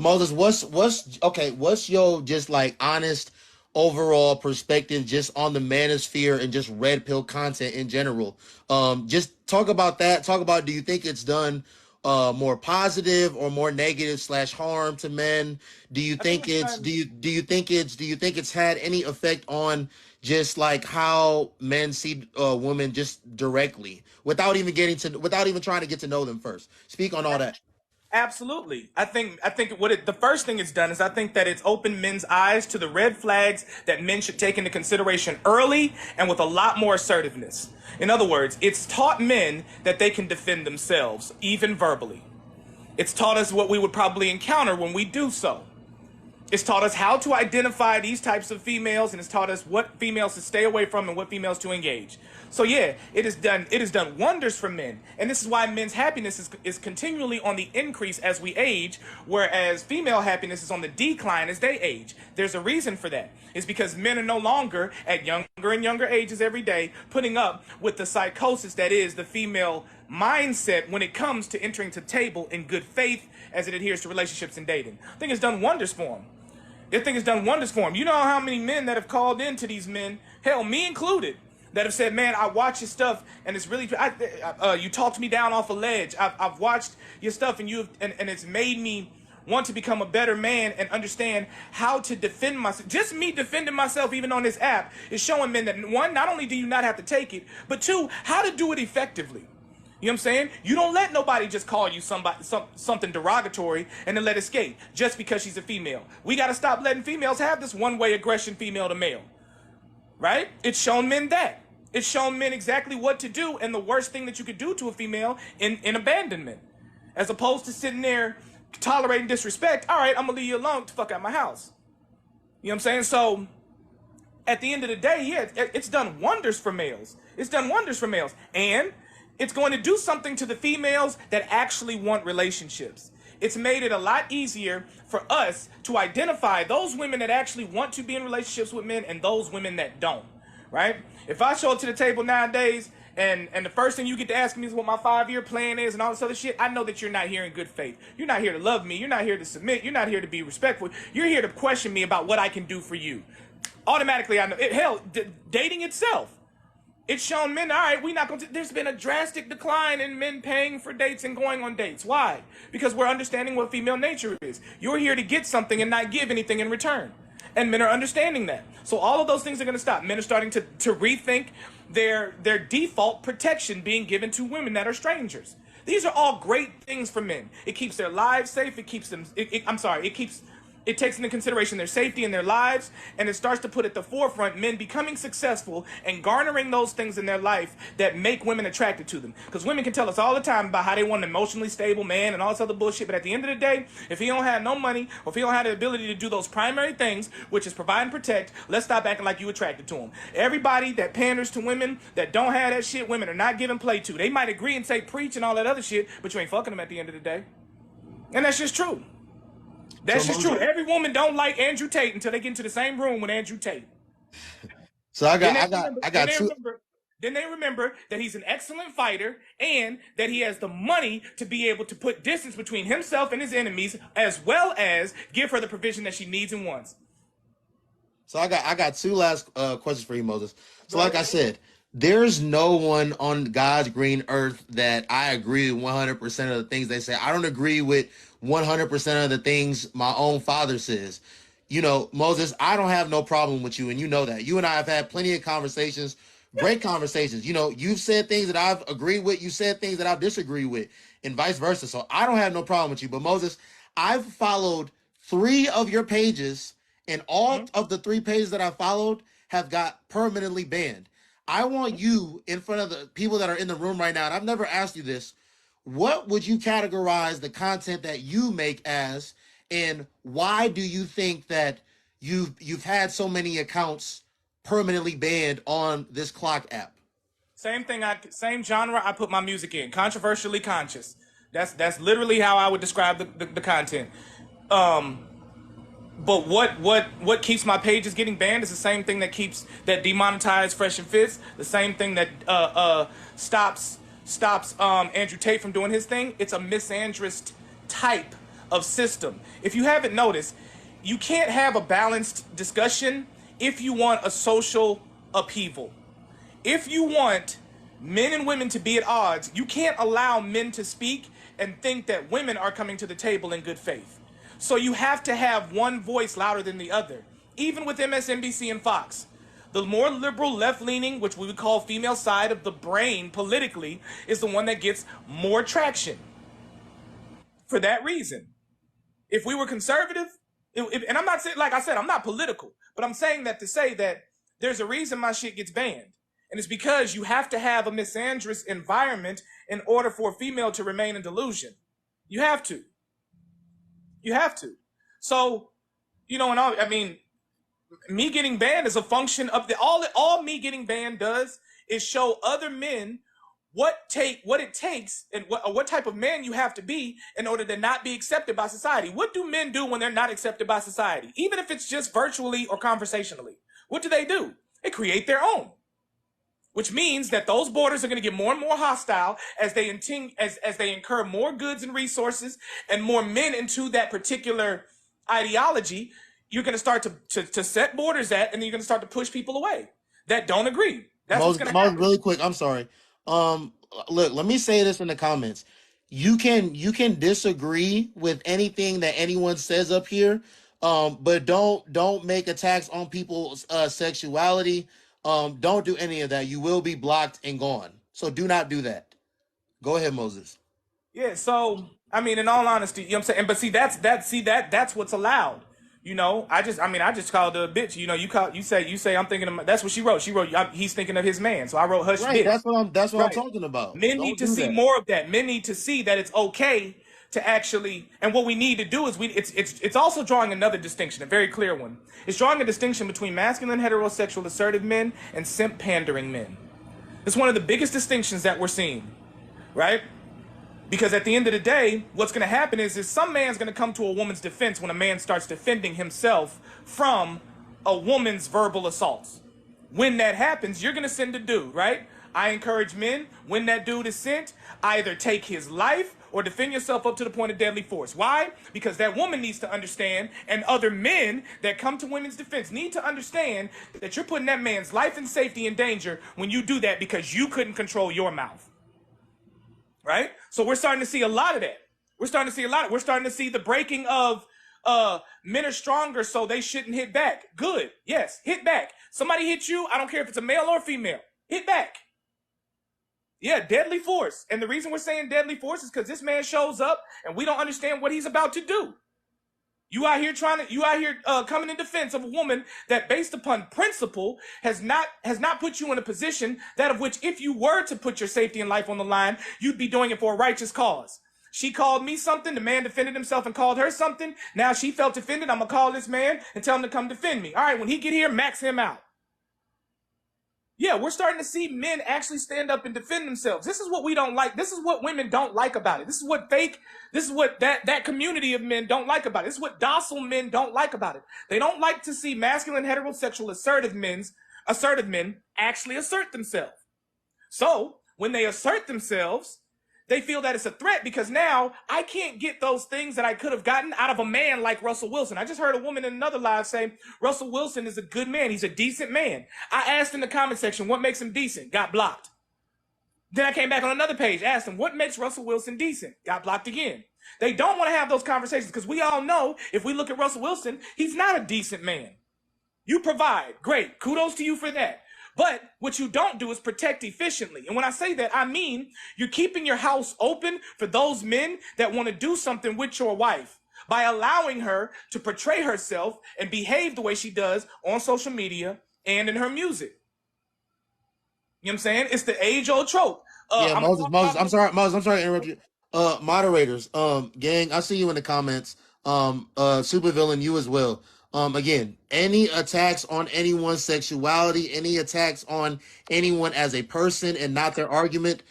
Moses, what's your just like honest overall perspective just on the manosphere and just red pill content in general? Just talk about that. Talk about, do you think it's done more positive or more negative slash harm to men? Do you I think think it's it's done. do you think it's had any effect on just like how men see women just directly without even trying to get to know them first? Speak on all that. Absolutely. I think the first thing it's done is I think that it's opened men's eyes to the red flags that men should take into consideration early and with a lot more assertiveness. In other words, it's taught men that they can defend themselves, even verbally. It's taught us what we would probably encounter when we do so. It's taught us how to identify these types of females, and it's taught us what females to stay away from and what females to engage. So yeah, it has done wonders for men, and this is why men's happiness is continually on the increase as we age, whereas female happiness is on the decline as they age. There's a reason for that. It's because men are no longer at younger and younger ages every day putting up with the psychosis that is the female mindset when it comes to entering to the table in good faith as it adheres to relationships and dating. I think it's done wonders for them. I think it's done wonders for him. You know how many men that have called in to these men, hell, me included, that have said, "Man, I watch your stuff, and it's really, you talked me down off a ledge. I've watched your stuff, and it's made me want to become a better man and understand how to defend myself." Just me defending myself, even on this app, is showing men that one, not only do you not have to take it, but two, how to do it effectively. You know what I'm saying? You don't let nobody just call you something derogatory and then let it escape just because she's a female. We got to stop letting females have this one-way aggression, female to male. Right? It's shown men that. It's shown men exactly what to do and the worst thing that you could do to a female in abandonment. As opposed to sitting there tolerating disrespect. All right, I'm going to leave you alone to fuck out my house. You know what I'm saying? So at the end of the day, yeah, it's done wonders for males. It's done wonders for males. And it's going to do something to the females that actually want relationships. It's made it a lot easier for us to identify those women that actually want to be in relationships with men and those women that don't, right? If I show up to the table nowadays and the first thing you get to ask me is what my 5-year plan is and all this other shit, I know that you're not here in good faith. You're not here to love me. You're not here to submit. You're not here to be respectful. You're here to question me about what I can do for you. Automatically, I know. Dating itself. It's shown men, all right, we not going to, there's been a drastic decline in men paying for dates and going on dates. Why? Because we're understanding what female nature is. You're here to get something and not give anything in return. And men are understanding that. So all of those things are going to stop. Men are starting to rethink their default protection being given to women that are strangers. These are all great things for men. It keeps their lives safe. It keeps them, it takes into consideration their safety and their lives, and it starts to put at the forefront men becoming successful and garnering those things in their life that make women attracted to them. Because women can tell us all the time about how they want an emotionally stable man and all this other bullshit, but at the end of the day, if he don't have no money or if he don't have the ability to do those primary things, which is provide and protect, let's stop acting like you attracted to him. Everybody that panders to women that don't have that shit, women are not giving play to. They might agree and say preach and all that other shit, but you ain't fucking them at the end of the day. And that's just true. So That's just true. Every woman don't like Andrew Tate until they get into the same room with Andrew Tate. so I Then got they I got remember. I Then got they two. remember. Then they remember that he's an excellent fighter and that he has the money to be able to put distance between himself and his enemies, as well as give her the provision that she needs and wants. So I got two last questions for you, Moses. So Go like ahead. I said, there's no one on God's green earth that I agree with 100% of the things they say. I don't agree with 100% of the things my own father says. You know, Moses, I don't have no problem with you, and you know that. You and I have had plenty of conversations, great conversations. You know, you've said things that I've agreed with, you said things that I've disagreed with, and vice versa. So I don't have no problem with you. But Moses, I've followed three of your pages, and all Mhm. of the three pages that I followed have got permanently banned. I want you in front of the people that are in the room right now, and I've never asked you this. What would you categorize the content that you make as, and why do you think that you've had so many accounts permanently banned on this clock app? Same thing. Same genre. I put my music in. Controversially conscious. That's literally how I would describe the content. Um, But what keeps my pages getting banned is the same thing that demonetized Fresh and Fits, the same thing that stops Andrew Tate from doing his thing. It's a misandrist type of system. If you haven't noticed, you can't have a balanced discussion if you want a social upheaval. If you want men and women to be at odds, you can't allow men to speak and think that women are coming to the table in good faith. So you have to have one voice louder than the other. Even with MSNBC and Fox, the more liberal, left-leaning, which we would call female side of the brain politically, is the one that gets more traction. For that reason, if we were conservative, and I'm not saying, like I said, I'm not political, but I'm saying that to say that there's a reason my shit gets banned. And it's because you have to have a misandrous environment in order for a female to remain in delusion. You have to. You have to. So, you know, and I mean, me getting banned is a function of all me getting banned does is show other men what it takes and what type of man you have to be in order to not be accepted by society. What do men do when they're not accepted by society? Even if it's just virtually or conversationally. What do? They create their own. Which means that those borders are going to get more and more hostile as they incur more goods and resources and more men into that particular ideology. You're going to start to set borders at, and then you're going to start to push people away that don't agree. That's what's going to happen. Really quick, I'm sorry. Look, let me say this in the comments. You can disagree with anything that anyone says up here, but don't make attacks on people's sexuality. Don't do any of that. You will be blocked and gone. So do not do that. Go ahead, Moses. Yeah. So I mean, in all honesty, you know what I'm saying. But see, that's what's allowed. You know, I just called her a bitch. You know, you say I'm thinking of. That's what she wrote. She wrote he's thinking of his man. So I wrote hush right, bitch. That's what I'm talking about. Men need to see more of that. Men need to see that it's okay to actually. And what we need to do is it's also drawing another distinction, a very clear one. It's drawing a distinction between masculine, heterosexual, assertive men and simp pandering men. It's one of the biggest distinctions that we're seeing, right? Because at the end of the day, what's going to happen is some man's going to come to a woman's defense when a man starts defending himself from a woman's verbal assaults. When that happens, you're going to send a dude, right? I encourage men, when that dude is sent, either take his life or defend yourself up to the point of deadly force. Why? Because that woman needs to understand, and other men that come to women's defense need to understand that you're putting that man's life and safety in danger when you do that because you couldn't control your mouth. Right? So we're starting to see a lot of that. We're starting to see the breaking of men are stronger, so they shouldn't hit back. Good. Yes, hit back. Somebody hit you, I don't care if it's a male or female. Hit back. Yeah, deadly force. And the reason we're saying deadly force is because this man shows up and we don't understand what he's about to do. You out here coming in defense of a woman that, based upon principle, has not put you in a position that of which, if you were to put your safety and life on the line, you'd be doing it for a righteous cause. She called me something. The man defended himself and called her something. Now she felt offended. I'm gonna call this man and tell him to come defend me. All right, when he get here, max him out. Yeah, we're starting to see men actually stand up and defend themselves. This is what we don't like. This is what women don't like about it. This is what that community of men don't like about it. This is what docile men don't like about it. They don't like to see masculine, heterosexual, assertive men actually assert themselves. So when they assert themselves, they feel that it's a threat because now I can't get those things that I could have gotten out of a man like Russell Wilson. I just heard a woman in another live say, Russell Wilson is a good man. He's a decent man. I asked in the comment section, what makes him decent? Got blocked. Then I came back on another page, asked him, what makes Russell Wilson decent? Got blocked again. They don't want to have those conversations because we all know if we look at Russell Wilson, he's not a decent man. You provide. Great. Kudos to you for that. But what you don't do is protect efficiently. And when I say that, I mean you're keeping your house open for those men that want to do something with your wife by allowing her to portray herself and behave the way she does on social media and in her music. You know what I'm saying? It's the age-old trope. Moses, I'm sorry to interrupt you. Moderators, gang, I see you in the comments. Supervillain, you as well. Again, any attacks on anyone's sexuality, any attacks on anyone as a person and not their argument,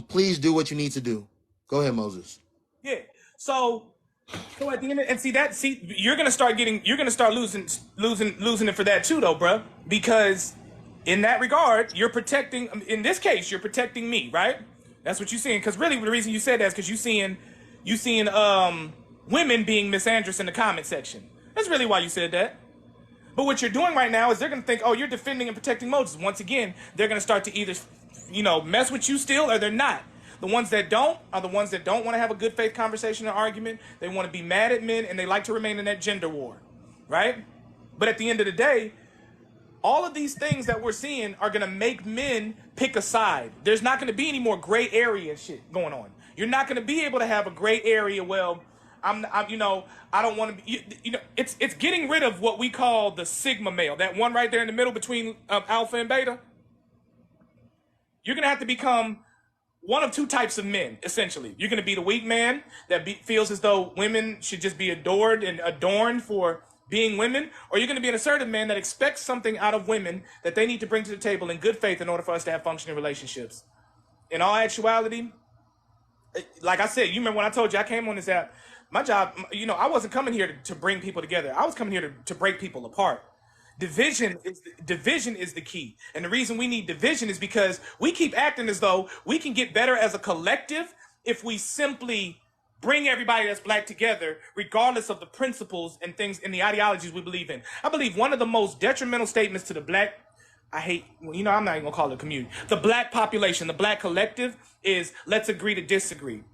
please do what you need to do. Go ahead, Moses. Yeah. So at the end, you're gonna start losing it for that too, though, bro. Because in that regard, you're protecting. In this case, you're protecting me, right? That's what you're seeing. Because really, the reason you said that is because you seeing women being misandrous in the comment section. That's really why you said that. But what you're doing right now is they're going to think, oh, you're defending and protecting Moses. Once again, they're going to start to either, mess with you still or they're not. The ones that don't are the ones that don't want to have a good faith conversation or argument. They want to be mad at men and they like to remain in that gender war, right? But at the end of the day, all of these things that we're seeing are going to make men pick a side. There's not going to be any more gray area shit going on. You're not going to be able to have a gray area. Well, I don't want to be, it's getting rid of what we call the sigma male, that one right there in the middle between alpha and beta. You're going to have to become one of two types of men, essentially. You're going to be the weak man that feels as though women should just be adored and adorned for being women, or you're going to be an assertive man that expects something out of women that they need to bring to the table in good faith in order for us to have functioning relationships. In all actuality, like I said, you remember when I told you I came on this app, my job, I wasn't coming here to bring people together. I was coming here to break people apart. Division is the key. And the reason we need division is because we keep acting as though we can get better as a collective if we simply bring everybody that's black together, regardless of the principles and things and the ideologies we believe in. I believe one of the most detrimental statements to the black, I'm not even gonna call it a community, the black population, the black collective, is let's agree to disagree.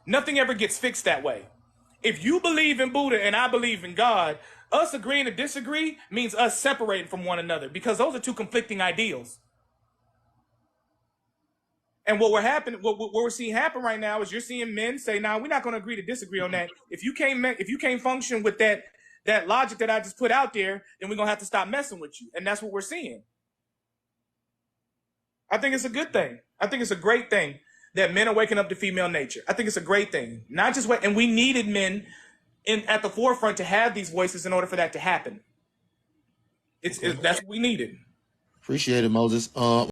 Nothing ever gets fixed that way. If you believe in Buddha and I believe in God, us agreeing to disagree means us separating from one another, because those are two conflicting ideals. And what we're seeing happen right now is you're seeing men say, "Nah, we're not going to agree to disagree on that. If you can't function with that logic that I just put out there, then we're gonna have to stop messing with you." And that's what we're seeing. I think it's a good thing. I think it's a great thing that men are waking up to female nature. I think it's a great thing. Not just and we needed men at the forefront to have these voices in order for that to happen. That's what we needed. Appreciate it, Moses.